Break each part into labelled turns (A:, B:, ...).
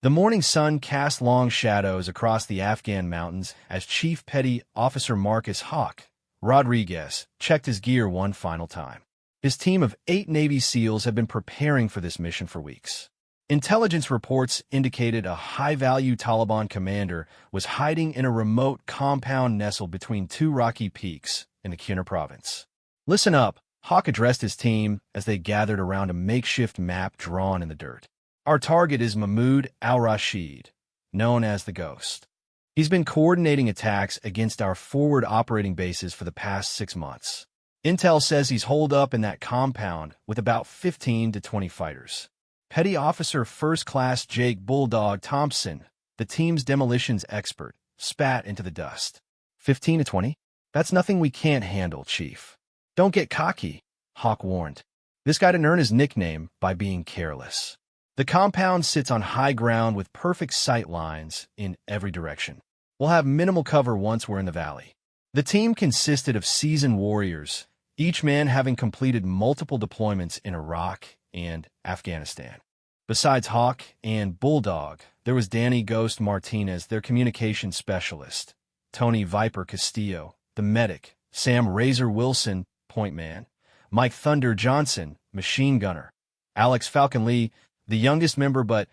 A: The morning sun cast long shadows across the Afghan mountains as Chief Petty Officer Marcus Hawk Rodriguez checked his gear one final time. His team of 8 Navy SEALs had been preparing for this mission for weeks. Intelligence reports indicated a high-value Taliban commander was hiding in a remote compound nestled between 2 rocky peaks in the Kunar province. "Listen up," Hawk addressed his team as they gathered around a makeshift map drawn in the dirt. "Our target is Mahmoud al-Rashid, known as the Ghost. He's been coordinating attacks against our forward operating bases for the past 6 months. Intel says he's holed up in that compound with about 15 to 20 fighters." Petty Officer First Class Jake Bulldog Thompson, the team's demolitions expert, spat into the dust. 15 to 20? That's nothing we can't handle, Chief. Don't get cocky, Hawk warned. This guy didn't earn his nickname by being careless. The compound sits on high ground with perfect sight lines in every direction. We'll have minimal cover once we're in the valley. The team consisted of seasoned warriors, each man having completed multiple deployments in Iraq and Afghanistan. Besides Hawk and Bulldog, there was Danny Ghost Martinez, their communications specialist, Tony Viper Castillo, the medic, Sam Razor Wilson, point man, Mike Thunder Johnson, machine gunner, Alex Falcon Lee, the youngest member but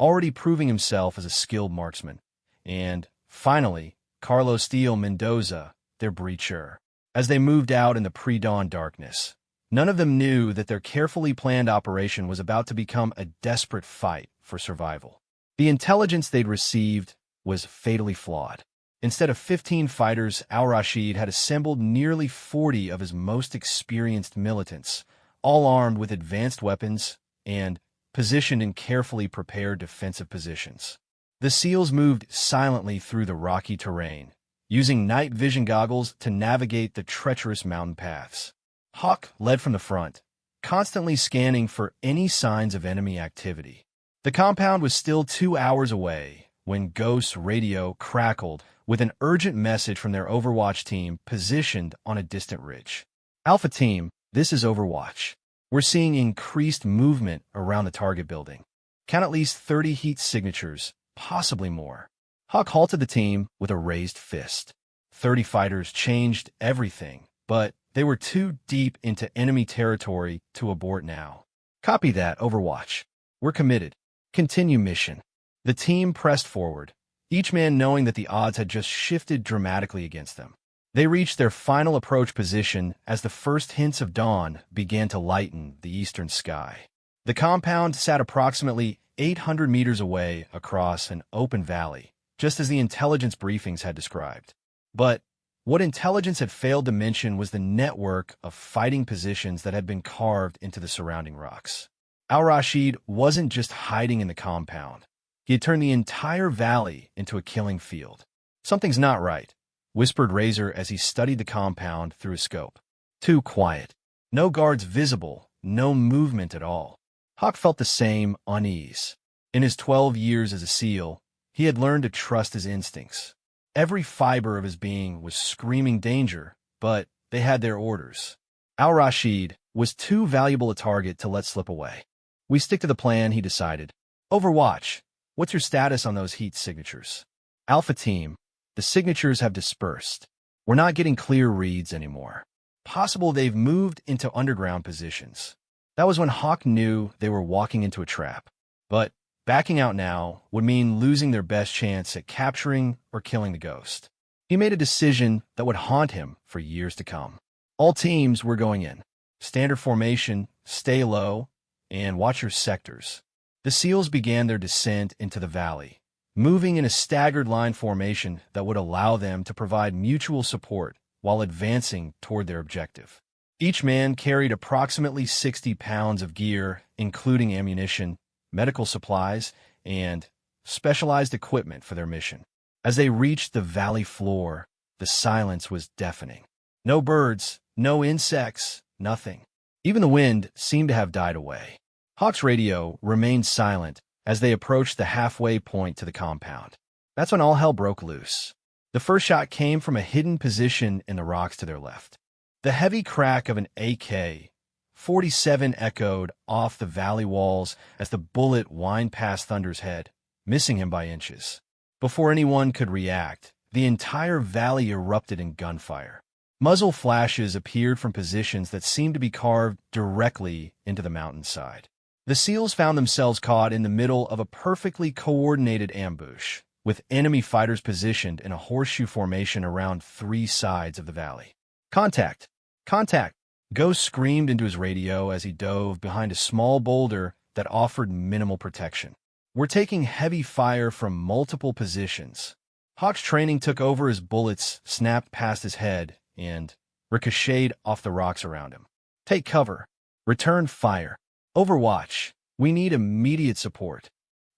A: already proving himself as a skilled marksman, and, finally, Carlos Steele Mendoza, their breacher. As they moved out in the pre-dawn darkness, none of them knew that their carefully planned operation was about to become a desperate fight for survival. The intelligence they'd received was fatally flawed. Instead of 15 fighters, al-Rashid had assembled nearly 40 of his most experienced militants, all armed with advanced weapons and positioned in carefully prepared defensive positions. The SEALs moved silently through the rocky terrain, using night vision goggles to navigate the treacherous mountain paths. Hawk led from the front, constantly scanning for any signs of enemy activity. The compound was still 2 hours away when Ghost's radio crackled with an urgent message from their Overwatch team positioned on a distant ridge. "Alpha Team, this is Overwatch. We're seeing increased movement around the target building. Count at least 30 heat signatures, possibly more." Hawk halted the team with a raised fist. 30 fighters changed everything, but they were too deep into enemy territory to abort now. "Copy that, Overwatch. We're committed. Continue mission." The team pressed forward, each man knowing that the odds had just shifted dramatically against them. They reached their final approach position as the first hints of dawn began to lighten the eastern sky. The compound sat approximately 800 meters away across an open valley, just as the intelligence briefings had described. But what intelligence had failed to mention was the network of fighting positions that had been carved into the surrounding rocks. Al-Rashid wasn't just hiding in the compound. He had turned the entire valley into a killing field. "Something's not right," whispered Razor as he studied the compound through a scope. "Too quiet. No guards visible, no movement at all." Hawk felt the same unease. In his 12 years as a SEAL, he had learned to trust his instincts. Every fiber of his being was screaming danger, but they had their orders. Al-Rashid was too valuable a target to let slip away. "We stick to the plan," he decided. "Overwatch, what's your status on those heat signatures?" "Alpha Team, the signatures have dispersed. We're not getting clear reads anymore. Possible they've moved into underground positions." That was when Hawk knew they were walking into a trap. But backing out now would mean losing their best chance at capturing or killing the Ghost. He made a decision that would haunt him for years to come. All teams were going in. Standard formation, stay low, and watch your sectors. The SEALs began their descent into the valley, moving in a staggered line formation that would allow them to provide mutual support while advancing toward their objective. Each man carried approximately 60 pounds of gear, including ammunition, medical supplies, and specialized equipment for their mission. As they reached the valley floor, the silence was deafening. No birds, no insects, nothing. Even the wind seemed to have died away. Hawk's radio remained silent as they approached the halfway point to the compound. That's when all hell broke loose. The first shot came from a hidden position in the rocks to their left. The heavy crack of an AK-47 echoed off the valley walls as the bullet whined past Thunder's head, missing him by inches. Before anyone could react, the entire valley erupted in gunfire. Muzzle flashes appeared from positions that seemed to be carved directly into the mountainside. The SEALs found themselves caught in the middle of a perfectly coordinated ambush, with enemy fighters positioned in a horseshoe formation around 3 sides of the valley. "Contact! Contact!" Ghost screamed into his radio as he dove behind a small boulder that offered minimal protection. "We're taking heavy fire from multiple positions." Hawk's training took over as bullets snapped past his head and ricocheted off the rocks around him. "Take cover. Return fire. Overwatch, we need immediate support."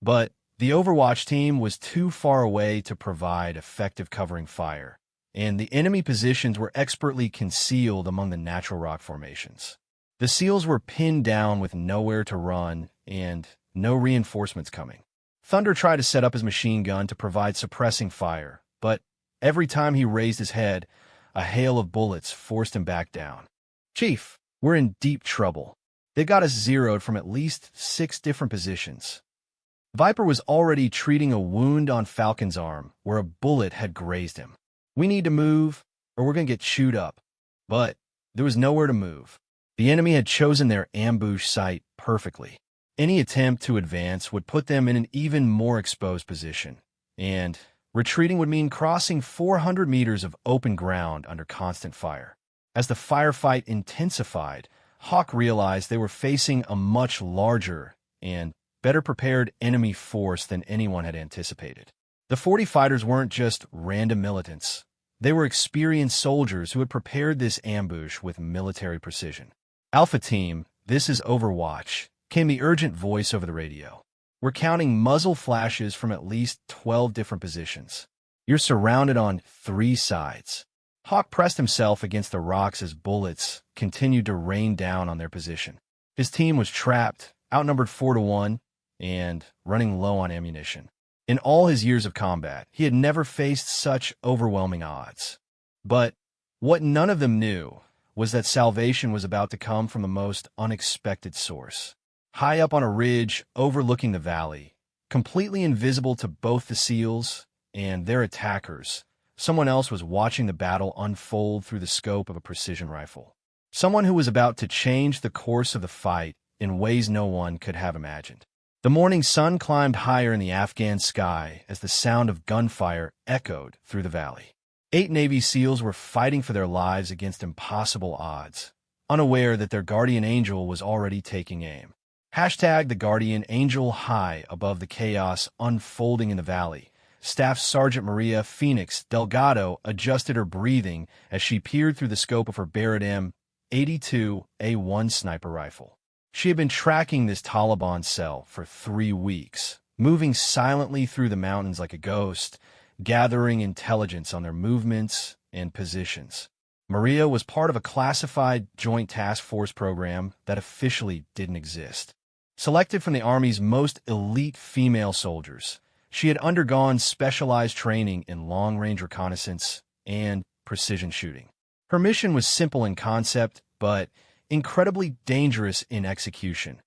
A: But the Overwatch team was too far away to provide effective covering fire, and the enemy positions were expertly concealed among the natural rock formations. The SEALs were pinned down with nowhere to run and no reinforcements coming. Thunder tried to set up his machine gun to provide suppressing fire, but every time he raised his head, a hail of bullets forced him back down. "Chief, we're in deep trouble. They got us zeroed from at least 6 different positions." Viper was already treating a wound on Falcon's arm where a bullet had grazed him. "We need to move, or we're going to get chewed up." But there was nowhere to move. The enemy had chosen their ambush site perfectly. Any attempt to advance would put them in an even more exposed position, and retreating would mean crossing 400 meters of open ground under constant fire. As the firefight intensified, Hawk realized they were facing a much larger and better prepared enemy force than anyone had anticipated. The 40 fighters weren't just random militants. They were experienced soldiers who had prepared this ambush with military precision. "Alpha Team, this is Overwatch," came the urgent voice over the radio. "We're counting muzzle flashes from at least 12 different positions. You're surrounded on 3 sides." Hawk pressed himself against the rocks as bullets continued to rain down on their position. His team was trapped, outnumbered 4-1, and running low on ammunition. In all his years of combat, he had never faced such overwhelming odds. But what none of them knew was that salvation was about to come from the most unexpected source. High up on a ridge overlooking the valley, completely invisible to both the SEALs and their attackers, someone else was watching the battle unfold through the scope of a precision rifle. Someone who was about to change the course of the fight in ways no one could have imagined. The morning sun climbed higher in the Afghan sky as the sound of gunfire echoed through the valley. 8 Navy SEALs were fighting for their lives against impossible odds, unaware that their guardian angel was already taking aim. Hashtag the guardian angel high above the chaos unfolding in the valley. Staff Sergeant Maria Phoenix Delgado adjusted her breathing as she peered through the scope of her Barrett M82A1 sniper rifle. She had been tracking this Taliban cell for 3 weeks, moving silently through the mountains like a ghost, gathering intelligence on their movements and positions. Maria was part of a classified Joint Task Force program that officially didn't exist. Selected from the Army's most elite female soldiers, she had undergone specialized training in long-range reconnaissance and precision shooting. Her mission was simple in concept, but incredibly dangerous in execution.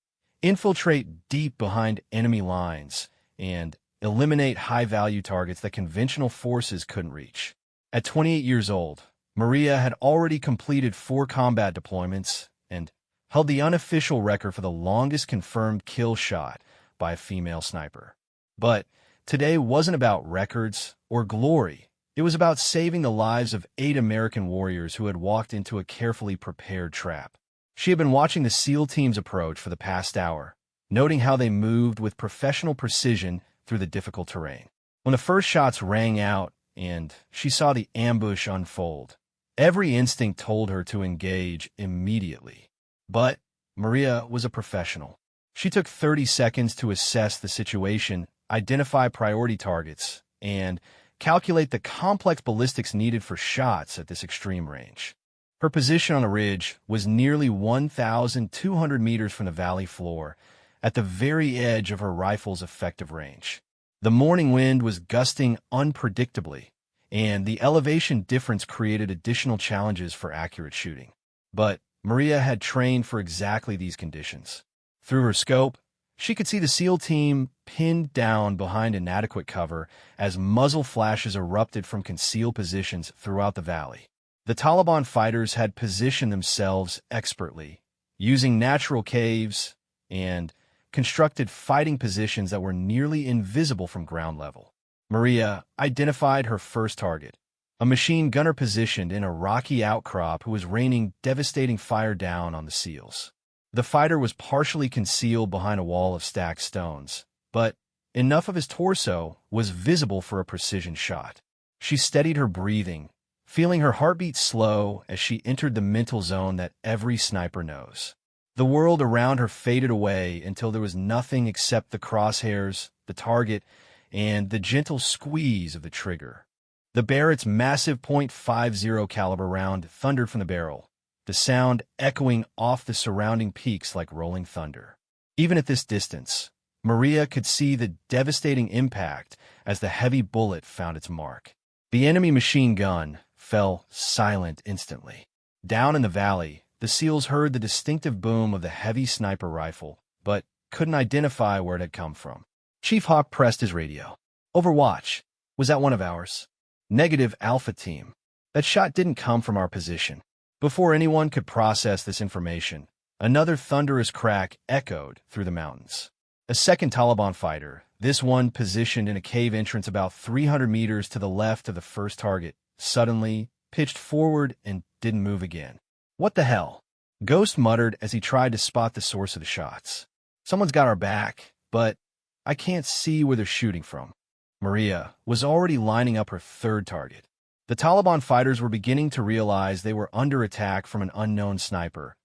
A: Infiltrate deep behind enemy lines and eliminate high-value targets that conventional forces couldn't reach. At 28 years old, Maria had already completed 4 combat deployments and held the unofficial record for the longest confirmed kill shot by a female sniper. But today wasn't about records or glory. It was about saving the lives of 8 American warriors who had walked into a carefully prepared trap. She had been watching the SEAL team's approach for the past hour, noting how they moved with professional precision through the difficult terrain. When the first shots rang out and she saw the ambush unfold, every instinct told her to engage immediately. But Maria was a professional. She took 30 seconds to assess the situation, identify priority targets, and calculate the complex ballistics needed for shots at this extreme range. Her position on the ridge was nearly 1,200 meters from the valley floor, at the very edge of her rifle's effective range. The morning wind was gusting unpredictably, and the elevation difference created additional challenges for accurate shooting. But Maria had trained for exactly these conditions. Through her scope, She could see the SEAL team pinned down behind inadequate cover as muzzle flashes erupted from concealed positions throughout the valley. The Taliban fighters had positioned themselves expertly, using natural caves and constructed fighting positions that were nearly invisible from ground level. Maria identified her first target, a machine gunner positioned in a rocky outcrop who was raining devastating fire down on the SEALs. The fighter was partially concealed behind a wall of stacked stones, but enough of his torso was visible for a precision shot. She steadied her breathing, feeling her heartbeat slow as she entered the mental zone that every sniper knows. The world around her faded away until there was nothing except the crosshairs, the target, and the gentle squeeze of the trigger. The Barrett's massive .50 caliber round thundered from the barrel, the sound echoing off the surrounding peaks like rolling thunder. Even at this distance, Maria could see the devastating impact as the heavy bullet found its mark. The enemy machine gun fell silent instantly. Down in the valley, the SEALs heard the distinctive boom of the heavy sniper rifle, but couldn't identify where it had come from. Chief Hawk pressed his radio. "Overwatch. Was that one of ours?" "Negative, Alpha Team. That shot didn't come from our position." Before anyone could process this information, another thunderous crack echoed through the mountains. A second Taliban fighter, this one positioned in a cave entrance about 300 meters to the left of the first target, suddenly pitched forward and didn't move again. "What the hell?" Ghost muttered as he tried to spot the source of the shots. "Someone's got our back, but I can't see where they're shooting from." Maria was already lining up her third target. The Taliban fighters were beginning to realize they were under attack from an unknown sniper,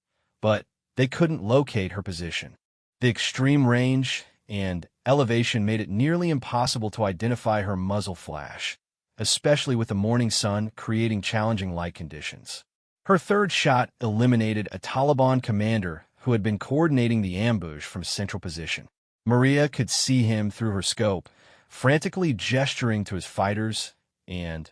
A: but they couldn't locate her position. The extreme range and elevation made it nearly impossible to identify her muzzle flash, especially with the morning sun creating challenging light conditions. Her third shot eliminated a Taliban commander who had been coordinating the ambush from central position. Maria could see him through her scope, frantically gesturing to his fighters and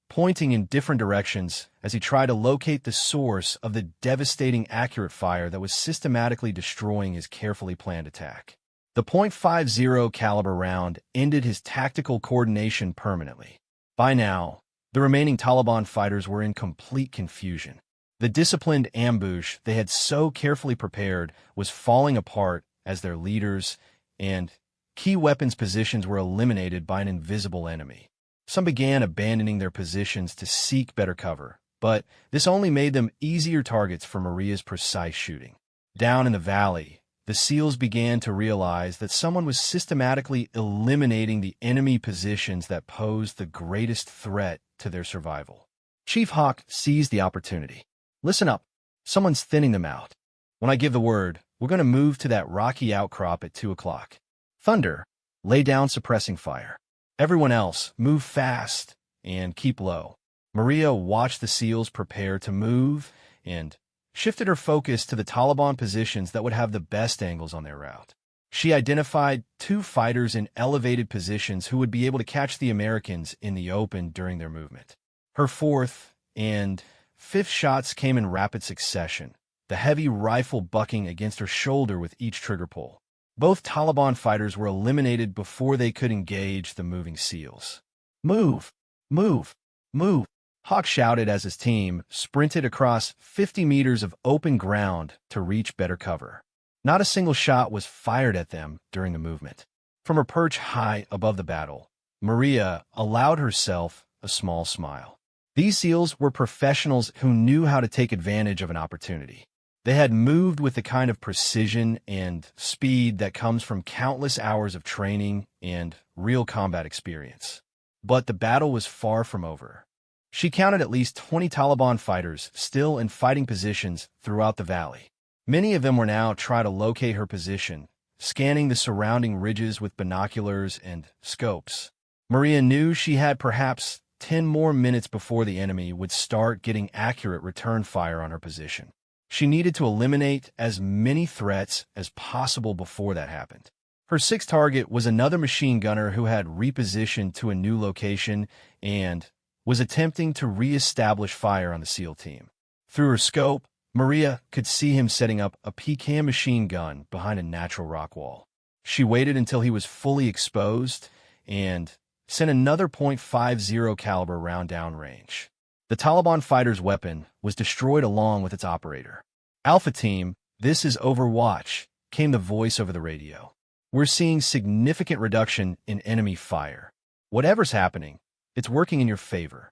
A: pointing in different directions as he tried to locate the source of the devastating accurate fire that was systematically destroying his carefully planned attack. The .50 caliber round ended his tactical coordination permanently. By now, the remaining Taliban fighters were in complete confusion. The disciplined ambush they had so carefully prepared was falling apart as their leaders and key weapons positions were eliminated by an invisible enemy. Some began abandoning their positions to seek better cover, but this only made them easier targets for Maria's precise shooting. Down in the valley, the SEALs began to realize that someone was systematically eliminating the enemy positions that posed the greatest threat to their survival. Chief Hawk seized the opportunity. "Listen up. Someone's thinning them out. When I give the word, we're going to move to that rocky outcrop at 2 o'clock. Thunder, lay down suppressing fire. Everyone else, move fast and keep low." Maria watched the SEALs prepare to move and shifted her focus to the Taliban positions that would have the best angles on their route. She identified 2 fighters in elevated positions who would be able to catch the Americans in the open during their movement. Her fourth and fifth shots came in rapid succession, the heavy rifle bucking against her shoulder with each trigger pull. Both Taliban fighters were eliminated before they could engage the moving SEALs. "Move! Move! Move!" Hawk shouted as his team sprinted across 50 meters of open ground to reach better cover. Not a single shot was fired at them during the movement. From her perch high above the battle, Maria allowed herself a small smile. These SEALs were professionals who knew how to take advantage of an opportunity. They had moved with the kind of precision and speed that comes from countless hours of training and real combat experience. But the battle was far from over. She counted at least 20 Taliban fighters still in fighting positions throughout the valley. Many of them were now trying to locate her position, scanning the surrounding ridges with binoculars and scopes. Maria knew she had perhaps 10 more minutes before the enemy would start getting accurate return fire on her position. She needed to eliminate as many threats as possible before that happened. Her sixth target was another machine gunner who had repositioned to a new location and was attempting to re-establish fire on the SEAL team. Through her scope, Maria could see him setting up a Pecan machine gun behind a natural rock wall. She waited until he was fully exposed and sent another .50 caliber round downrange. The Taliban fighter's weapon was destroyed along with its operator. Alpha Team, this is Overwatch, came the voice over the radio. We're seeing significant reduction in enemy fire. Whatever's happening, it's working in your favor.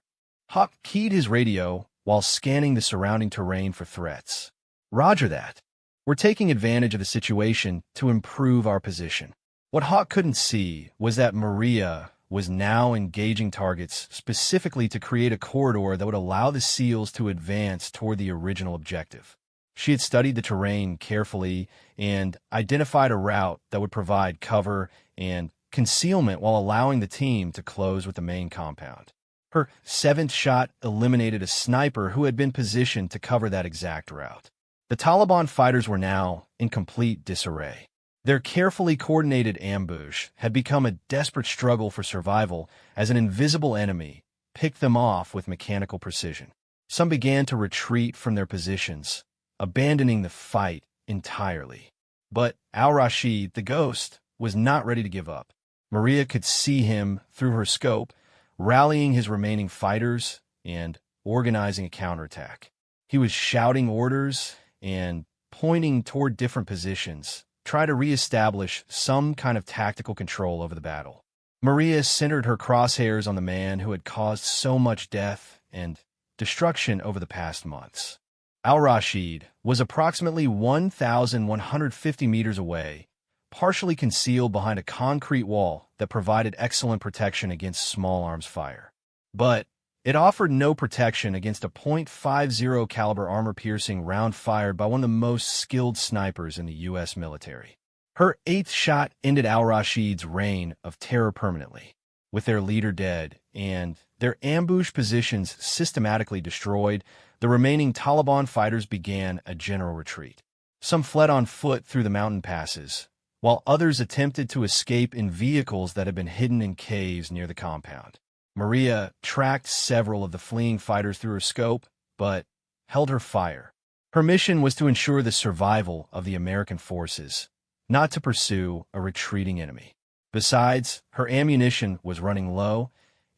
A: Hawk keyed his radio while scanning the surrounding terrain for threats. Roger that. We're taking advantage of the situation to improve our position. What Hawk couldn't see was that Maria was now engaging targets specifically to create a corridor that would allow the SEALs to advance toward the original objective. She had studied the terrain carefully and identified a route that would provide cover and concealment while allowing the team to close with the main compound. Her 7th shot eliminated a sniper who had been positioned to cover that exact route. The Taliban fighters were now in complete disarray. Their carefully coordinated ambush had become a desperate struggle for survival as an invisible enemy picked them off with mechanical precision. Some began to retreat from their positions, abandoning the fight entirely. But Al-Rashid, the ghost, was not ready to give up. Maria could see him through her scope, rallying his remaining fighters and organizing a counterattack. He was shouting orders and pointing toward different positions, trying to reestablish some kind of tactical control over the battle. Maria centered her crosshairs on the man who had caused so much death and destruction over the past months. Al-Rashid was approximately 1,150 meters away, partially concealed behind a concrete wall that provided excellent protection against small arms fire. But it offered no protection against a .50 caliber armor-piercing round fired by one of the most skilled snipers in the U.S. military. Her 8th shot ended Al-Rashid's reign of terror permanently. With their leader dead and their ambush positions systematically destroyed, the remaining Taliban fighters began a general retreat. Some fled on foot through the mountain passes, while others attempted to escape in vehicles that had been hidden in caves near the compound. Maria tracked several of the fleeing fighters through her scope, but held her fire. Her mission was to ensure the survival of the American forces, not to pursue a retreating enemy. Besides, her ammunition was running low,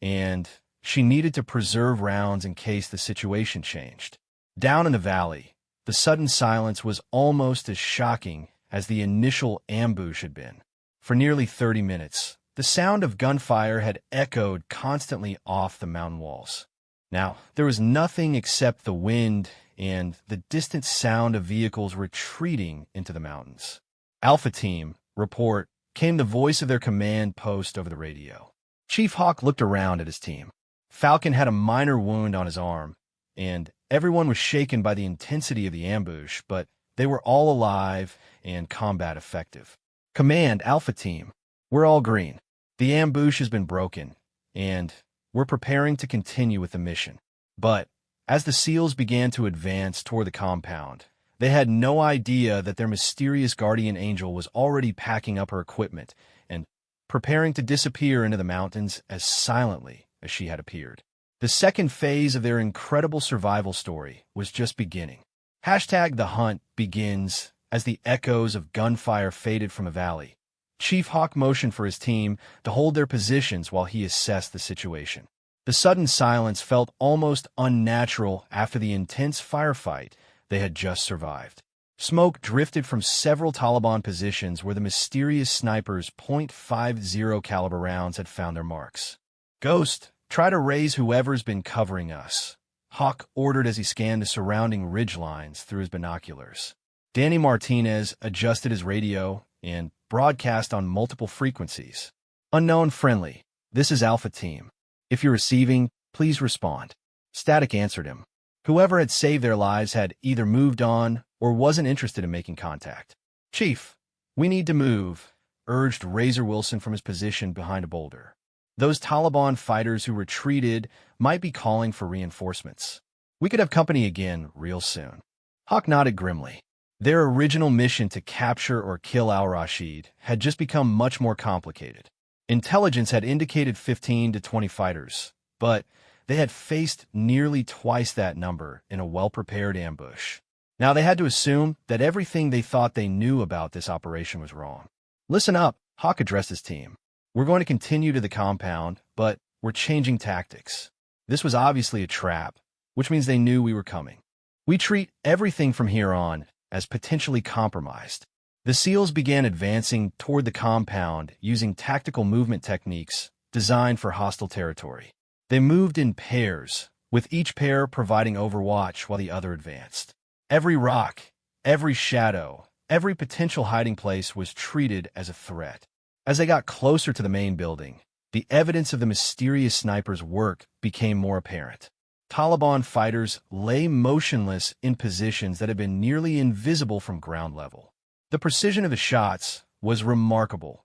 A: and she needed to preserve rounds in case the situation changed. Down in the valley, the sudden silence was almost as shocking as the initial ambush had been. For nearly 30 minutes, the sound of gunfire had echoed constantly off the mountain walls. Now, there was nothing except the wind and the distant sound of vehicles retreating into the mountains. Alpha Team, report, came the voice of their command post over the radio. Chief Hawk looked around at his team. Falcon had a minor wound on his arm, and everyone was shaken by the intensity of the ambush, but they were all alive and combat effective. Command, Alpha Team, we're all green. The ambush has been broken, and we're preparing to continue with the mission. But as the SEALs began to advance toward the compound, they had no idea that their mysterious guardian angel was already packing up her equipment and preparing to disappear into the mountains as silently as she had appeared. The second phase of their incredible survival story was just beginning. #The hunt begins as the echoes of gunfire faded from the valley. Chief Hawk motioned for his team to hold their positions while he assessed the situation. The sudden silence felt almost unnatural after the intense firefight they had just survived. Smoke drifted from several Taliban positions where the mysterious snipers' .50 caliber rounds had found their marks. Ghost, try to raise whoever's been covering us, Hawk ordered as he scanned the surrounding ridgelines through his binoculars. Danny Martinez adjusted his radio and broadcast on multiple frequencies. Unknown friendly, this is Alpha Team. If you're receiving, please respond. Static answered him. Whoever had saved their lives had either moved on or wasn't interested in making contact. Chief, we need to move, urged Razor Wilson from his position behind a boulder. Those Taliban fighters who retreated might be calling for reinforcements. We could have company again real soon. Hawk nodded grimly. Their original mission to capture or kill Al-Rashid had just become much more complicated. Intelligence had indicated 15 to 20 fighters, but they had faced nearly twice that number in a well-prepared ambush. Now they had to assume that everything they thought they knew about this operation was wrong. Listen up, Hawk addressed his team. We're going to continue to the compound, but we're changing tactics. This was obviously a trap, which means they knew we were coming. We treat everything from here on as potentially compromised. The SEALs began advancing toward the compound using tactical movement techniques designed for hostile territory. They moved in pairs, with each pair providing overwatch while the other advanced. Every rock, every shadow, every potential hiding place was treated as a threat. As they got closer to the main building, the evidence of the mysterious sniper's work became more apparent. Taliban fighters lay motionless in positions that had been nearly invisible from ground level. The precision of the shots was remarkable.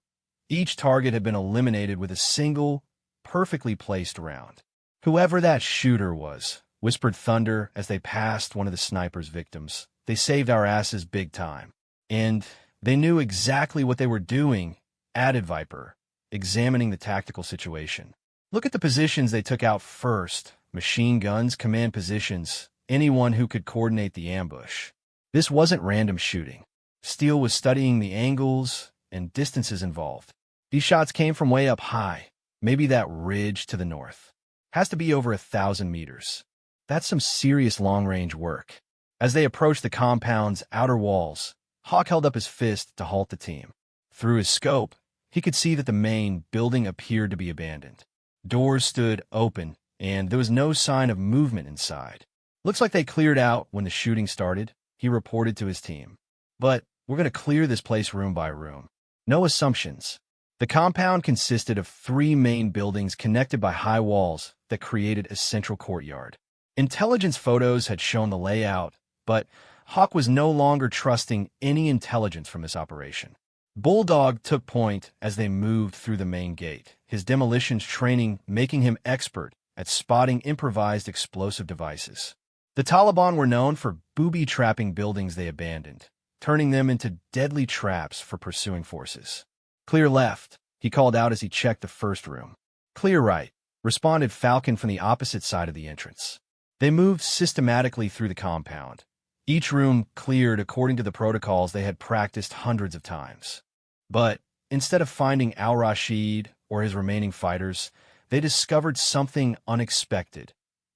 A: Each target had been eliminated with a single, perfectly placed round. "Whoever that shooter was," whispered Thunder as they passed one of the sniper's victims. "They saved our asses big time." "And they knew exactly what they were doing," added Viper, examining the tactical situation. "Look at the positions they took out first. Machine guns, command positions, anyone who could coordinate the ambush." This wasn't random shooting. Steele was studying the angles and distances involved. These shots came from way up high, maybe that ridge to the north. Has to be over 1,000 meters. That's some serious long-range work. As they approached the compound's outer walls, Hawk held up his fist to halt the team. Through his scope, he could see that the main building appeared to be abandoned. Doors stood open, and there was no sign of movement inside. "Looks like they cleared out when the shooting started," he reported to his team. "But we're going to clear this place room by room. No assumptions." The compound consisted of 3 main buildings connected by high walls that created a central courtyard. Intelligence photos had shown the layout, but Hawk was no longer trusting any intelligence from this operation. Bulldog took point as they moved through the main gate, his demolitions training making him expert at spotting improvised explosive devices. The Taliban were known for booby-trapping buildings they abandoned, turning them into deadly traps for pursuing forces. "Clear left," he called out as he checked the first room. "Clear right," responded Falcon from the opposite side of the entrance. They moved systematically through the compound, each room cleared according to the protocols they had practiced hundreds of times. But instead of finding Al-Rashid or his remaining fighters, they discovered something unexpected,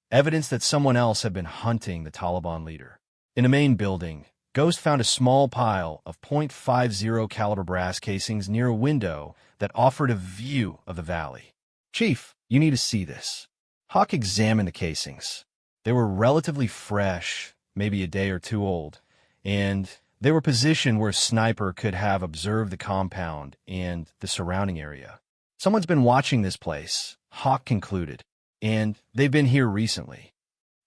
A: evidence that someone else had been hunting the Taliban leader. In the main building, Ghost found a small pile of .50 caliber brass casings near a window that offered a view of the valley. "Chief, you need to see this." Hawk examined the casings. They were relatively fresh, maybe a day or two old, and they were positioned where a sniper could have observed the compound and the surrounding area. "Someone's been watching this place," Hawk concluded, "and they've been here recently."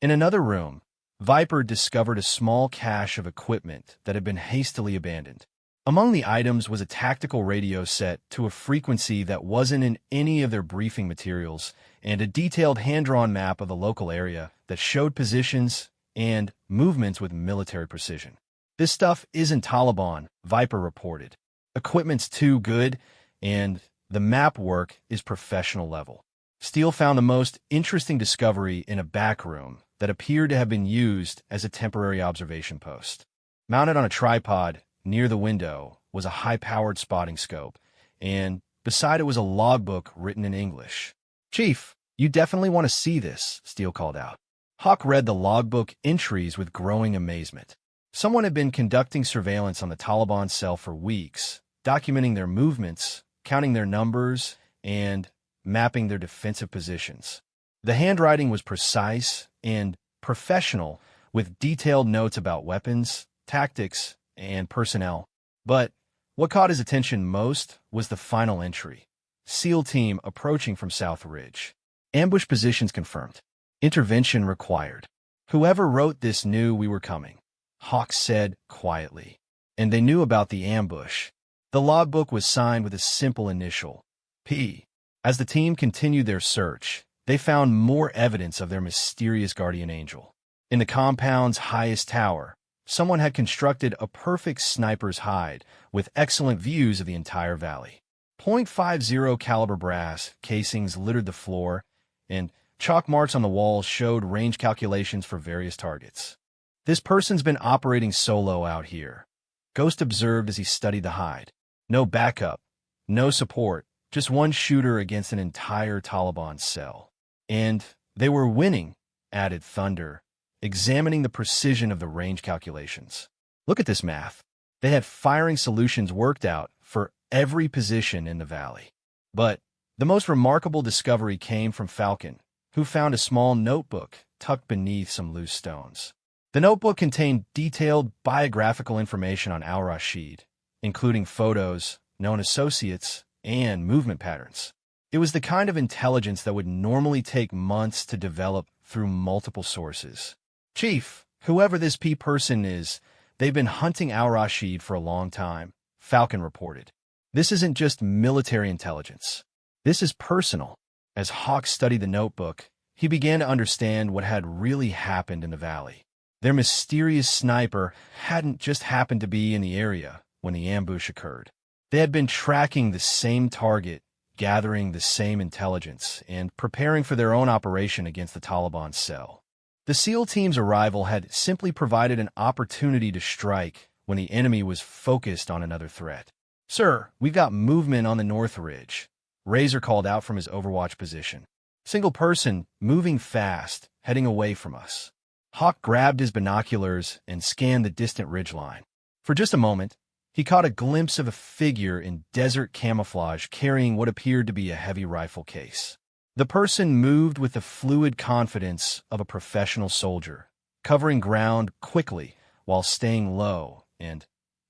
A: In another room, Viper discovered a small cache of equipment that had been hastily abandoned. Among the items was a tactical radio set to a frequency that wasn't in any of their briefing materials, and a detailed hand-drawn map of the local area that showed positions and movements with military precision. "This stuff isn't Taliban," Viper reported. "Equipment's too good, and the map work is professional level." Steele found the most interesting discovery in a back room that appeared to have been used as a temporary observation post. Mounted on a tripod near the window was a high-powered spotting scope, and beside it was a logbook written in English. "Chief, you definitely want to see this," Steele called out. Hawk read the logbook entries with growing amazement. Someone had been conducting surveillance on the Taliban cell for weeks, documenting their movements, counting their numbers, and mapping their defensive positions. The handwriting was precise and professional, with detailed notes about weapons, tactics, and personnel. But what caught his attention most was the final entry. SEAL team approaching from South Ridge. Ambush positions confirmed. Intervention required. "Whoever wrote this knew we were coming," Hawk said quietly. "And they knew about the ambush." The logbook was signed with a simple initial, P. As the team continued their search, they found more evidence of their mysterious guardian angel. In the compound's highest tower, someone had constructed a perfect sniper's hide with excellent views of the entire valley. .50 caliber brass casings littered the floor, and chalk marks on the walls showed range calculations for various targets. "This person's been operating solo out here," Ghost observed as he studied the hide. No backup, no support, just one shooter against an entire Taliban cell. And they were winning, added Thunder, examining the precision of the range calculations. Look at this math. They had firing solutions worked out for every position in the valley. But the most remarkable discovery came from Falcon, who found a small notebook tucked beneath some loose stones. The notebook contained detailed biographical information on al-Rashid, including photos, known associates, and movement patterns. It was the kind of intelligence that would normally take months to develop through multiple sources. Chief, whoever this person is, they've been hunting al-Rashid for a long time, Falcon reported. This isn't just military intelligence. This is personal. As Hawk studied the notebook, he began to understand what had really happened in the valley. Their mysterious sniper hadn't just happened to be in the area when the ambush occurred. They had been tracking the same target, gathering the same intelligence, and preparing for their own operation against the Taliban cell. The SEAL team's arrival had simply provided an opportunity to strike when the enemy was focused on another threat. "Sir, we've got movement on the North Ridge," Razor called out from his overwatch position. "Single person, moving fast, heading away from us." Hawk grabbed his binoculars and scanned the distant ridgeline. For just a moment, he caught a glimpse of a figure in desert camouflage carrying what appeared to be a heavy rifle case. The person moved with the fluid confidence of a professional soldier, covering ground quickly while staying low and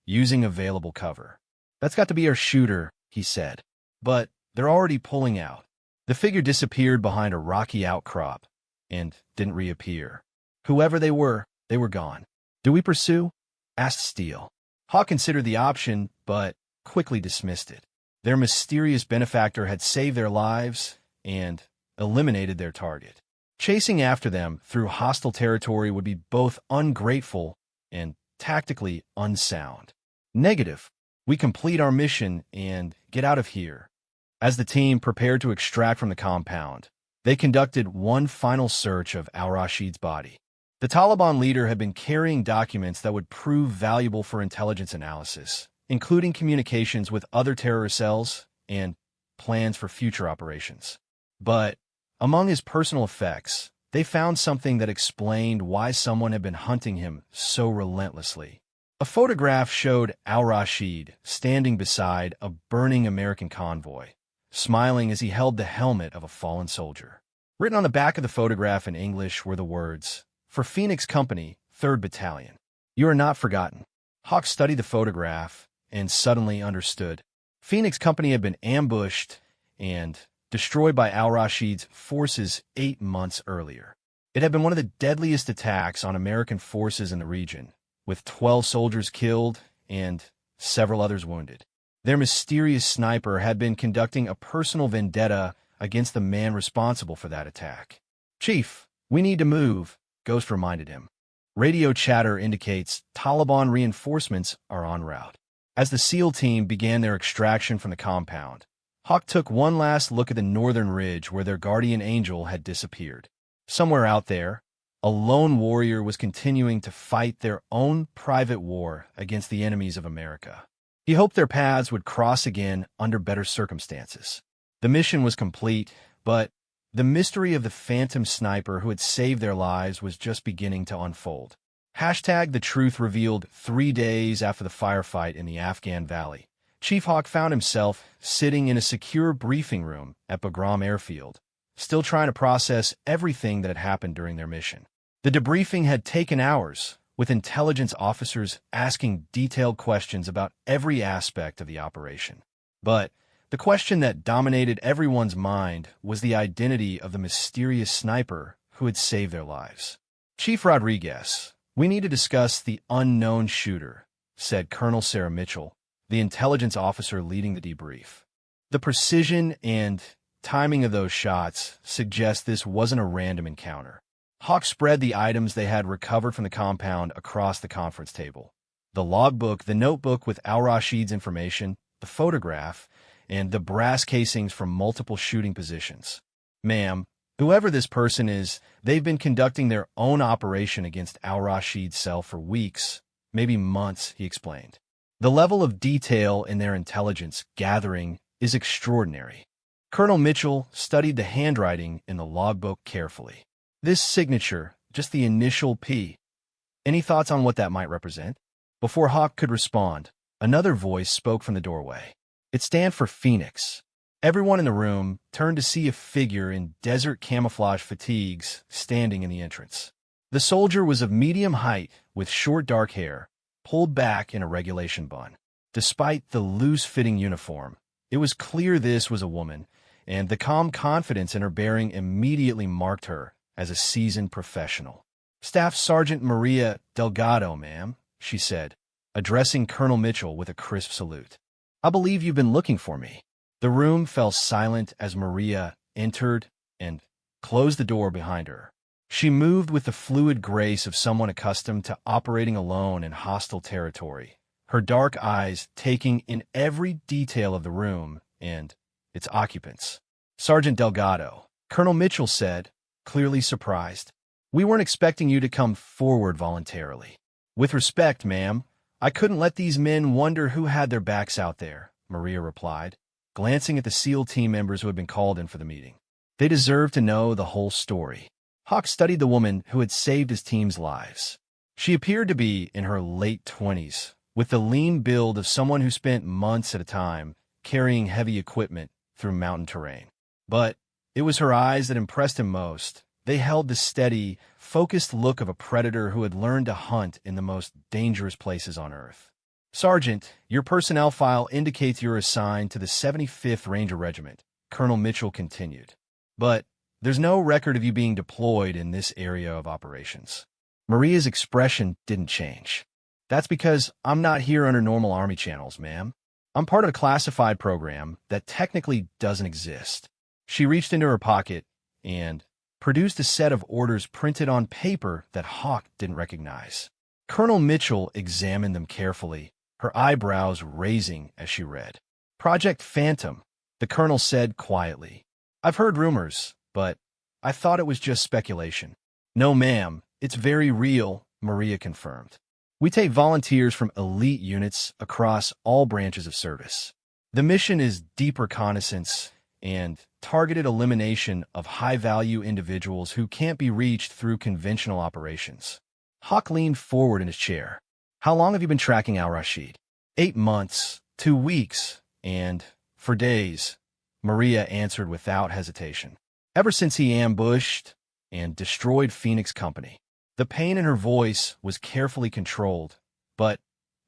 A: using available cover. "That's got to be our shooter," he said. "But they're already pulling out." The figure disappeared behind a rocky outcrop and didn't reappear. Whoever they were gone. "Do we pursue?" asked Steele. Hawk considered the option, but quickly dismissed it. Their mysterious benefactor had saved their lives and eliminated their target. Chasing after them through hostile territory would be both ungrateful and tactically unsound. "Negative. We complete our mission and get out of here." As the team prepared to extract from the compound, they conducted one final search of al-Rashid's body. The Taliban leader had been carrying documents that would prove valuable for intelligence analysis, including communications with other terrorist cells and plans for future operations. But among his personal effects, they found something that explained why someone had been hunting him so relentlessly. A photograph showed al-Rashid standing beside a burning American convoy, smiling as he held the helmet of a fallen soldier. Written on the back of the photograph in English were the words, "For Phoenix Company, 3rd Battalion. You are not forgotten." Hawk studied the photograph and suddenly understood. Phoenix Company had been ambushed and destroyed by al-Rashid's forces 8 months earlier. It had been one of the deadliest attacks on American forces in the region, with 12 soldiers killed and several others wounded. Their mysterious sniper had been conducting a personal vendetta against the man responsible for that attack. "Chief, we need to move," Ghost reminded him. Radio chatter indicates Taliban reinforcements are en route. As the SEAL team began their extraction from the compound, Hawk took one last look at the northern ridge where their guardian angel had disappeared. Somewhere out there, a lone warrior was continuing to fight their own private war against the enemies of America. He hoped their paths would cross again under better circumstances. The mission was complete, but the mystery of the phantom sniper who had saved their lives was just beginning to unfold. The truth revealed 3 days after the firefight in the Afghan Valley. Chief Hawk found himself sitting in a secure briefing room at Bagram Airfield, still trying to process everything that had happened during their mission. The debriefing had taken hours, with intelligence officers asking detailed questions about every aspect of the operation. But the question that dominated everyone's mind was the identity of the mysterious sniper who had saved their lives. "Chief Rodriguez, we need to discuss the unknown shooter," said Colonel Sarah Mitchell, the intelligence officer leading the debrief. The precision and timing of those shots suggest this wasn't a random encounter. Hawk spread the items they had recovered from the compound across the conference table. The logbook, the notebook with al-Rashid's information, the photograph, and the brass casings from multiple shooting positions. "Ma'am, whoever this person is, they've been conducting their own operation against al-Rashid's cell for weeks, maybe months," he explained. The level of detail in their intelligence gathering is extraordinary. Colonel Mitchell studied the handwriting in the logbook carefully. This signature, just the initial P. Any thoughts on what that might represent? Before Hawk could respond, another voice spoke from the doorway. It stands for Phoenix. Everyone in the room turned to see a figure in desert camouflage fatigues standing in the entrance. The soldier was of medium height with short dark hair, pulled back in a regulation bun. Despite the loose-fitting uniform, it was clear this was a woman, and the calm confidence in her bearing immediately marked her as a seasoned professional. "Staff Sergeant Maria Delgado, ma'am," she said, addressing Colonel Mitchell with a crisp salute. "I believe you've been looking for me." The room fell silent as Maria entered and closed the door behind her. She moved with the fluid grace of someone accustomed to operating alone in hostile territory, her dark eyes taking in every detail of the room and its occupants. "Sergeant Delgado," Colonel Mitchell said, clearly surprised. "We weren't expecting you to come forward voluntarily." "With respect, ma'am, I couldn't let these men wonder who had their backs out there," Maria replied, glancing at the SEAL team members who had been called in for the meeting. They deserved to know the whole story. Hawk studied the woman who had saved his team's lives. She appeared to be in her late 20s, with the lean build of someone who spent months at a time carrying heavy equipment through mountain terrain. But it was her eyes that impressed him most. They held the steady, focused look of a predator who had learned to hunt in the most dangerous places on Earth. "Sergeant, your personnel file indicates you're assigned to the 75th Ranger Regiment," Colonel Mitchell continued. "But there's no record of you being deployed in this area of operations." Maria's expression didn't change. "That's because I'm not here under normal Army channels, ma'am. I'm part of a classified program that technically doesn't exist." She reached into her pocket and produced a set of orders printed on paper that Hawk didn't recognize. Colonel Mitchell examined them carefully, her eyebrows raising as she read. "Project Phantom," the colonel said quietly. "I've heard rumors, but I thought it was just speculation." "No, ma'am, it's very real," Maria confirmed. "We take volunteers from elite units across all branches of service. The mission is deep reconnaissance and targeted elimination of high-value individuals who can't be reached through conventional operations." Hawk leaned forward in his chair. "How long have you been tracking al-Rashid?" 8 months, 2 weeks, and for days," Maria answered without hesitation. "Ever since he ambushed and destroyed Phoenix Company." The pain in her voice was carefully controlled, but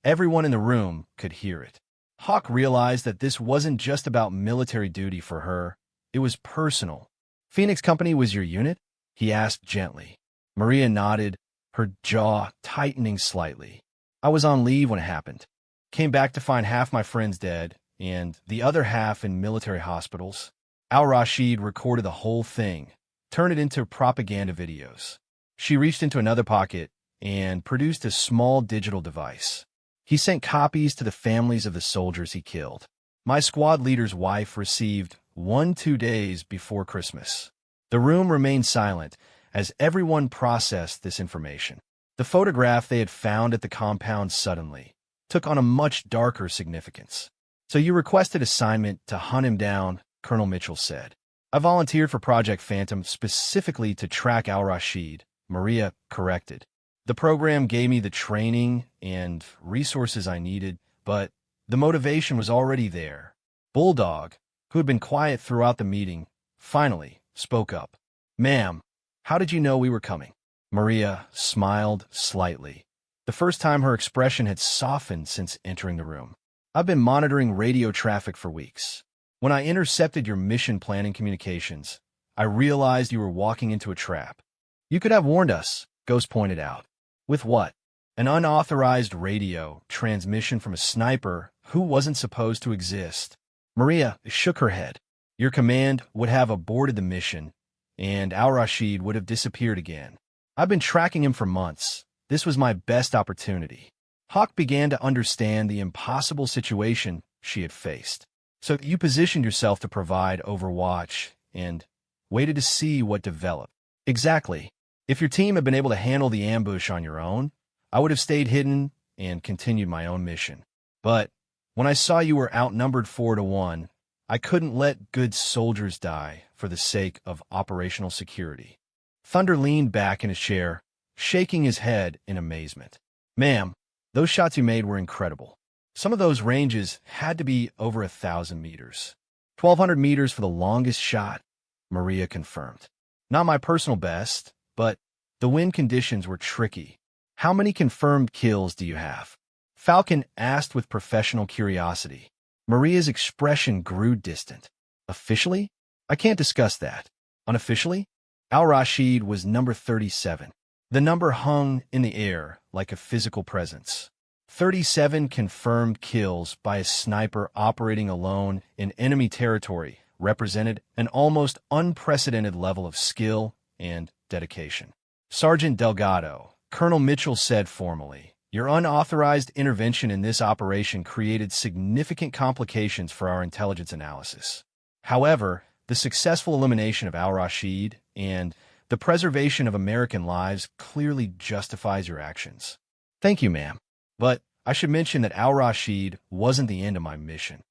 A: everyone in the room could hear it. Hawk realized that this wasn't just about military duty for her, it was personal. "Phoenix Company was your unit?" he asked gently. Maria nodded, her jaw tightening slightly. "I was on leave when it happened. Came back to find half my friends dead, and the other half in military hospitals. Al-Rashid recorded the whole thing, turned it into propaganda videos." She reached into another pocket and produced a small digital device. "He sent copies to the families of the soldiers he killed. My squad leader's wife received 1-2 days before Christmas." The room remained silent as everyone processed this information. The photograph they had found at the compound suddenly took on a much darker significance. "So you requested assignment to hunt him down," Colonel Mitchell said. "I volunteered for Project Phantom specifically to track al-Rashid," Maria corrected. "The program gave me the training and resources I needed, but the motivation was already there." Bulldog, who had been quiet throughout the meeting, finally spoke up. "Ma'am, how did you know we were coming?" Maria smiled slightly, the first time her expression had softened since entering the room. "I've been monitoring radio traffic for weeks. When I intercepted your mission planning communications, I realized you were walking into a trap." "You could have warned us," Ghost pointed out. "With what?" "An unauthorized radio transmission from a sniper who wasn't supposed to exist." Maria shook her head. "Your command would have aborted the mission, and al-Rashid would have disappeared again. I've been tracking him for months. This was my best opportunity." Hawk began to understand the impossible situation she had faced. "So you positioned yourself to provide overwatch and waited to see what developed." "Exactly. If your team had been able to handle the ambush on your own, I would have stayed hidden and continued my own mission." But when I saw you were outnumbered 4-1, I couldn't let good soldiers die for the sake of operational security. Thunder leaned back in his chair, shaking his head in amazement. Ma'am, those shots you made were incredible. Some of those ranges had to be over 1,000 meters. 1,200 meters for the longest shot, Maria confirmed. Not my personal best, but the wind conditions were tricky. How many confirmed kills do you have? Falcon asked with professional curiosity. Maria's expression grew distant. Officially? I can't discuss that. Unofficially? Al-Rashid was number 37. The number hung in the air like a physical presence. 37 confirmed kills by a sniper operating alone in enemy territory represented an almost unprecedented level of skill and dedication. Sergeant Delgado, Colonel Mitchell said formally, "Your unauthorized intervention in this operation created significant complications for our intelligence analysis. However, the successful elimination of Al-Rashid and the preservation of American lives clearly justifies your actions." Thank you, ma'am. But I should mention that Al-Rashid wasn't the end of my mission.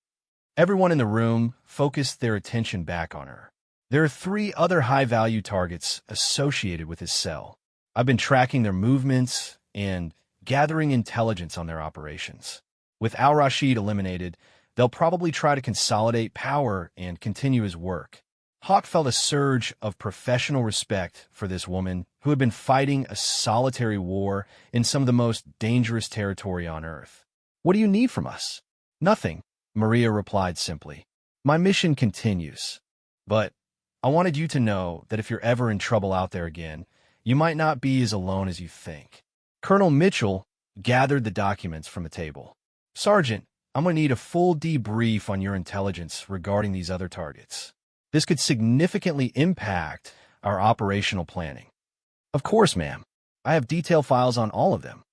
A: Everyone in the room focused their attention back on her. There are 3 other high-value targets associated with his cell. I've been tracking their movements and gathering intelligence on their operations. With Al-Rashid eliminated, they'll probably try to consolidate power and continue his work. Hawk felt a surge of professional respect for this woman who had been fighting a solitary war in some of the most dangerous territory on Earth. "What do you need from us?" "Nothing," Maria replied simply. "My mission continues. But I wanted you to know that if you're ever in trouble out there again, you might not be as alone as you think." Colonel Mitchell gathered the documents from the table. "Sergeant, I'm going to need a full debrief on your intelligence regarding these other targets. This could significantly impact our operational planning." "Of course, ma'am. I have detailed files on all of them."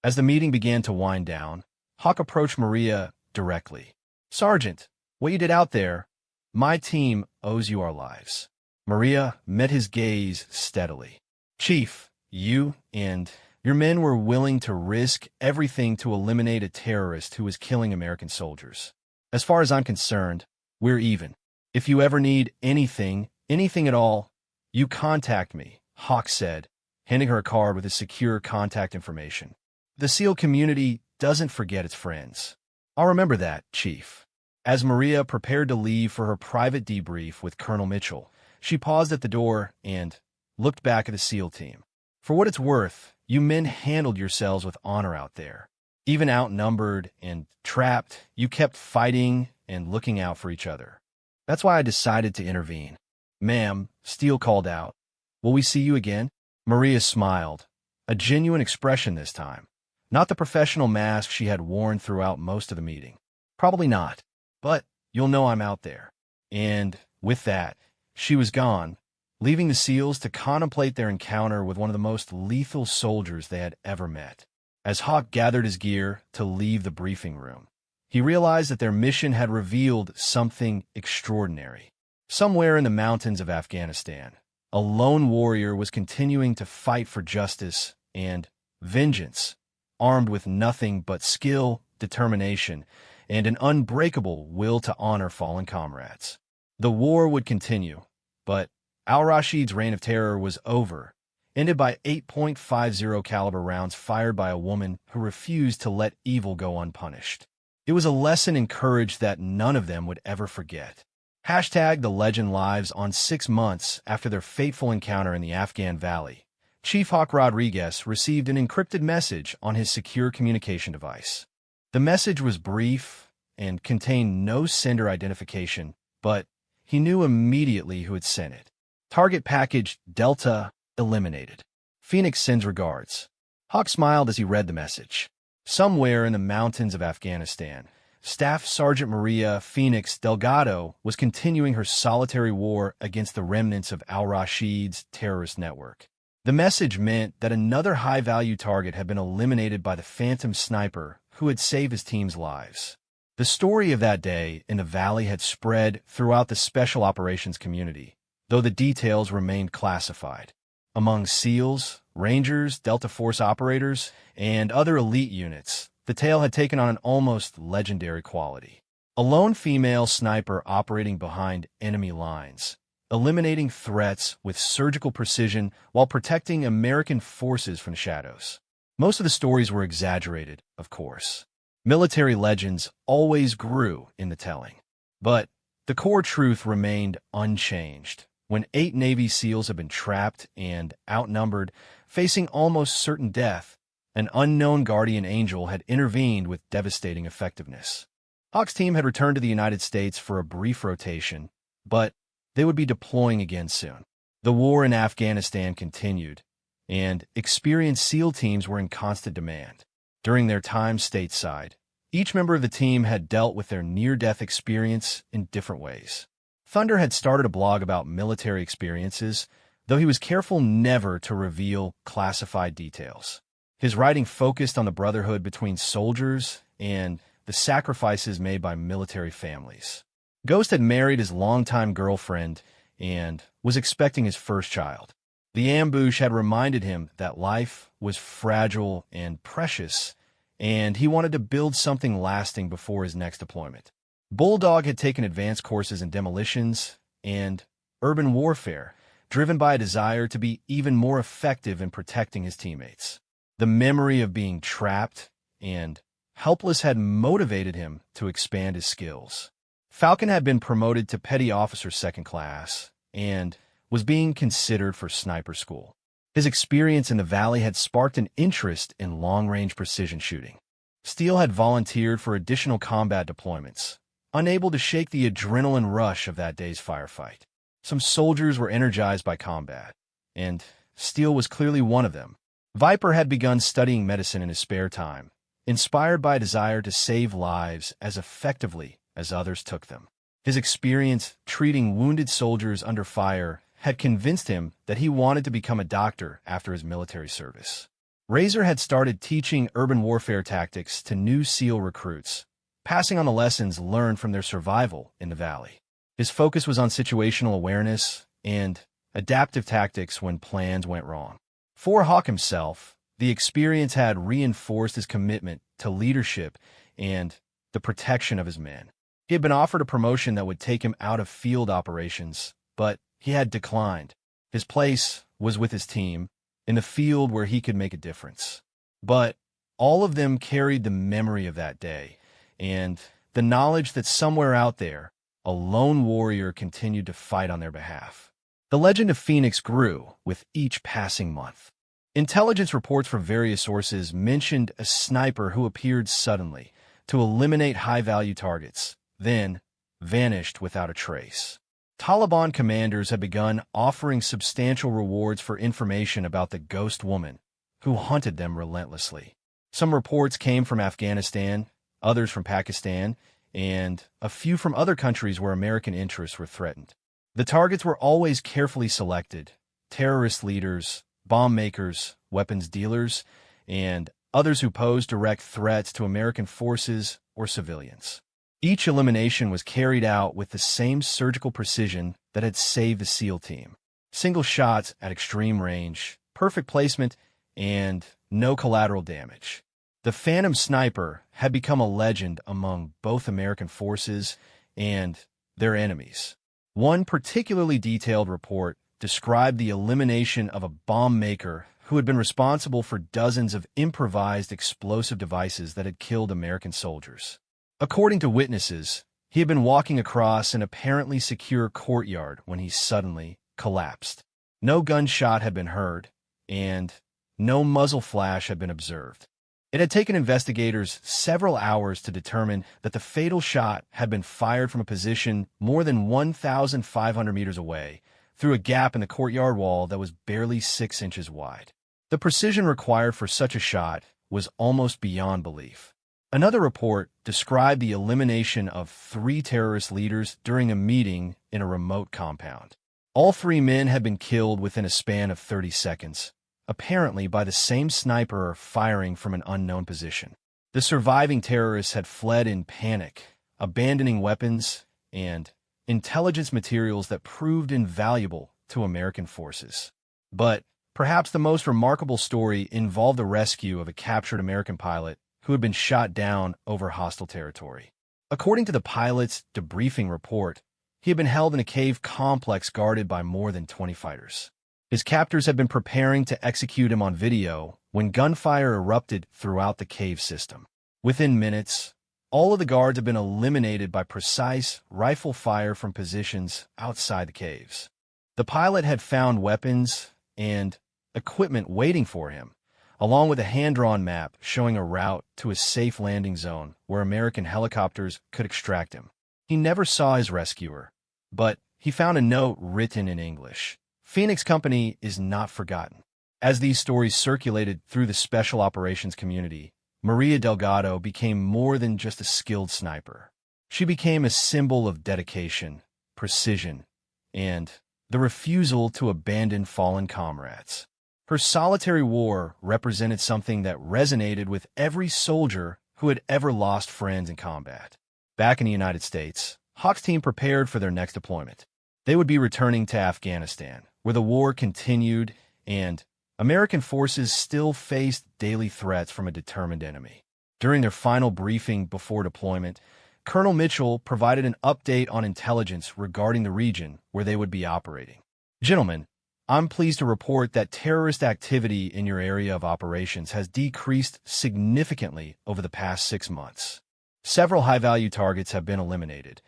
A: As the meeting began to wind down, Hawk approached Maria directly. "Sergeant, what you did out there, my team owes you our lives." Maria met his gaze steadily. "Chief, you and your men were willing to risk everything to eliminate a terrorist who was killing American soldiers. As far as I'm concerned, we're even. If you ever need anything at all, you contact me," Hawk said, handing her a card with his secure contact information. "The SEAL community doesn't forget its friends." "I'll remember that, Chief." As Maria prepared to leave for her private debrief with Colonel Mitchell, she paused at the door and looked back at the SEAL team. "For what it's worth, you men handled yourselves with honor out there. Even outnumbered and trapped, you kept fighting and looking out for each other. That's why I decided to intervene." "Ma'am," Steele called out, "will we see you again?" Maria smiled, a genuine expression this time, not the professional mask she had worn throughout most of the meeting. "Probably not, but you'll know I'm out there." And with that, she was gone, leaving the SEALs to contemplate their encounter with one of the most lethal soldiers they had ever met. As Hawk gathered his gear to leave the briefing room, he realized that their mission had revealed something extraordinary. Somewhere in the mountains of Afghanistan, a lone warrior was continuing to fight for justice and vengeance, armed with nothing but skill, determination, and an unbreakable will to honor fallen comrades. The war would continue, but Al-Rashid's reign of terror was over, ended by 8.50 caliber rounds fired by a woman who refused to let evil go unpunished. It was a lesson in courage that none of them would ever forget. The legend lives on 6 months after their fateful encounter in the Afghan Valley. Chief Hawk Rodriguez received an encrypted message on his secure communication device. The message was brief and contained no sender identification, but he knew immediately who had sent it. "Target package Delta eliminated. Phoenix sends regards." Hawk smiled as he read the message. Somewhere in the mountains of Afghanistan, Staff Sergeant Maria Phoenix Delgado was continuing her solitary war against the remnants of Al-Rashid's terrorist network. The message meant that another high-value target had been eliminated by the phantom sniper who had saved his team's lives. The story of that day in the valley had spread throughout the Special Operations community, though the details remained classified. Among SEALs, Rangers, Delta Force operators, and other elite units, the tale had taken on an almost legendary quality. A lone female sniper operating behind enemy lines, eliminating threats with surgical precision while protecting American forces from the shadows. Most of the stories were exaggerated, of course. Military legends always grew in the telling. But the core truth remained unchanged. When 8 Navy SEALs had been trapped and outnumbered, facing almost certain death, an unknown guardian angel had intervened with devastating effectiveness. Hawk's team had returned to the United States for a brief rotation, but they would be deploying again soon. The war in Afghanistan continued, and experienced SEAL teams were in constant demand. During their time stateside, each member of the team had dealt with their near-death experience in different ways. Thunder had started a blog about military experiences, though he was careful never to reveal classified details. His writing focused on the brotherhood between soldiers and the sacrifices made by military families. Ghost had married his longtime girlfriend and was expecting his first child. The ambush had reminded him that life was fragile and precious, and he wanted to build something lasting before his next deployment. Bulldog had taken advanced courses in demolitions and urban warfare, driven by a desire to be even more effective in protecting his teammates. The memory of being trapped and helpless had motivated him to expand his skills. Falcon had been promoted to Petty Officer Second Class and was being considered for sniper school. His experience in the Valley had sparked an interest in long-range precision shooting. Steele had volunteered for additional combat deployments, unable to shake the adrenaline rush of that day's firefight. Some soldiers were energized by combat, and Steele was clearly one of them. Viper had begun studying medicine in his spare time, inspired by a desire to save lives as effectively as others took them. His experience treating wounded soldiers under fire had convinced him that he wanted to become a doctor after his military service. Razor had started teaching urban warfare tactics to new SEAL recruits, passing on the lessons learned from their survival in the Valley. His focus was on situational awareness and adaptive tactics when plans went wrong. For Hawk himself, the experience had reinforced his commitment to leadership and the protection of his men. He had been offered a promotion that would take him out of field operations, but he had declined. His place was with his team, in the field where he could make a difference. But all of them carried the memory of that day, and the knowledge that somewhere out there, a lone warrior continued to fight on their behalf. The legend of Phoenix grew with each passing month. Intelligence reports from various sources mentioned a sniper who appeared suddenly to eliminate high-value targets, then vanished without a trace. Taliban commanders had begun offering substantial rewards for information about the ghost woman who hunted them relentlessly. Some reports came from Afghanistan, others from Pakistan, and a few from other countries where American interests were threatened. The targets were always carefully selected: terrorist leaders, bomb makers, weapons dealers, and others who posed direct threats to American forces or civilians. Each elimination was carried out with the same surgical precision that had saved the SEAL team. Single shots at extreme range, perfect placement, and no collateral damage. The Phantom Sniper had become a legend among both American forces and their enemies. One particularly detailed report described the elimination of a bomb maker who had been responsible for dozens of improvised explosive devices that had killed American soldiers. According to witnesses, he had been walking across an apparently secure courtyard when he suddenly collapsed. No gunshot had been heard, and no muzzle flash had been observed. It had taken investigators several hours to determine that the fatal shot had been fired from a position more than 1,500 meters away, through a gap in the courtyard wall that was barely 6 inches wide. The precision required for such a shot was almost beyond belief. Another report described the elimination of 3 terrorist leaders during a meeting in a remote compound. All 3 men had been killed within a span of 30 seconds, apparently by the same sniper firing from an unknown position. The surviving terrorists had fled in panic, abandoning weapons and intelligence materials that proved invaluable to American forces. But perhaps the most remarkable story involved the rescue of a captured American pilot who had been shot down over hostile territory. According to the pilot's debriefing report, he had been held in a cave complex guarded by more than 20 fighters. His captors had been preparing to execute him on video when gunfire erupted throughout the cave system. Within minutes, all of the guards had been eliminated by precise rifle fire from positions outside the caves. The pilot had found weapons and equipment waiting for him, along with a hand-drawn map showing a route to a safe landing zone where American helicopters could extract him. He never saw his rescuer, but he found a note written in English. Phoenix Company is not forgotten. As these stories circulated through the special operations community, Maria Delgado became more than just a skilled sniper. She became a symbol of dedication, precision, and the refusal to abandon fallen comrades. Her solitary war represented something that resonated with every soldier who had ever lost friends in combat. Back in the United States, Hawk's team prepared for their next deployment. They would be returning to Afghanistan, where the war continued and American forces still faced daily threats from a determined enemy. During their final briefing before deployment, Colonel Mitchell provided an update on intelligence regarding the region where they would be operating. "Gentlemen, I'm pleased to report that terrorist activity in your area of operations has decreased significantly over the past 6 months. Several high-value targets have been eliminated,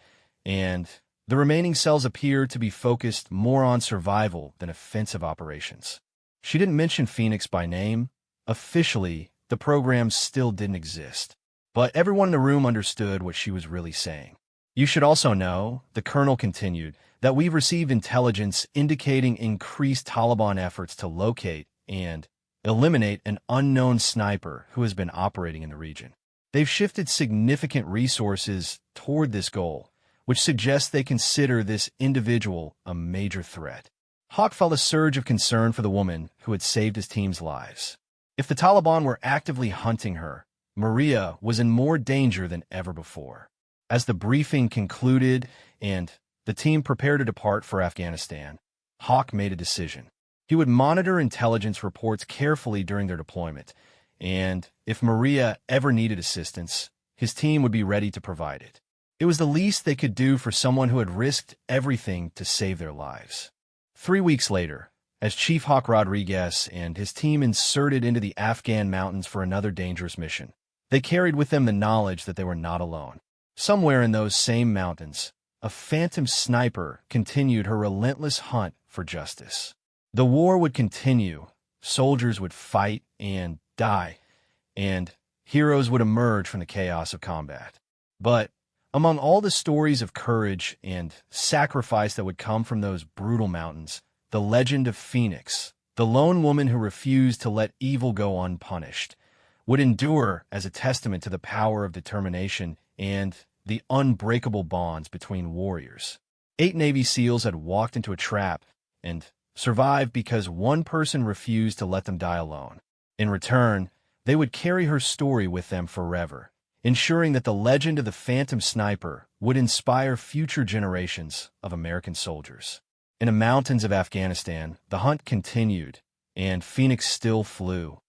A: and the remaining cells appear to be focused more on survival than offensive operations." She didn't mention Phoenix by name. Officially, the program still didn't exist. But everyone in the room understood what she was really saying. "You should also know," the colonel continued, "that we've received intelligence indicating increased Taliban efforts to locate and eliminate an unknown sniper who has been operating in the region. They've shifted significant resources toward this goal, which suggests they consider this individual a major threat." Hawk felt a surge of concern for the woman who had saved his team's lives. If the Taliban were actively hunting her, Maria was in more danger than ever before. As the briefing concluded and the team prepared to depart for Afghanistan, Hawk made a decision. He would monitor intelligence reports carefully during their deployment, and if Maria ever needed assistance, his team would be ready to provide it. It was the least they could do for someone who had risked everything to save their lives. 3 weeks later, as Chief Hawk Rodriguez and his team inserted into the Afghan mountains for another dangerous mission, they carried with them the knowledge that they were not alone. Somewhere in those same mountains, a phantom sniper continued her relentless hunt for justice. The war would continue, soldiers would fight and die, and heroes would emerge from the chaos of combat. But among all the stories of courage and sacrifice that would come from those brutal mountains, the legend of Phoenix, the lone woman who refused to let evil go unpunished, would endure as a testament to the power of determination and the unbreakable bonds between warriors. 8 Navy SEALs had walked into a trap and survived because one person refused to let them die alone. In return, they would carry her story with them forever, ensuring that the legend of the Phantom Sniper would inspire future generations of American soldiers. In the mountains of Afghanistan, the hunt continued, and Phoenix still flew,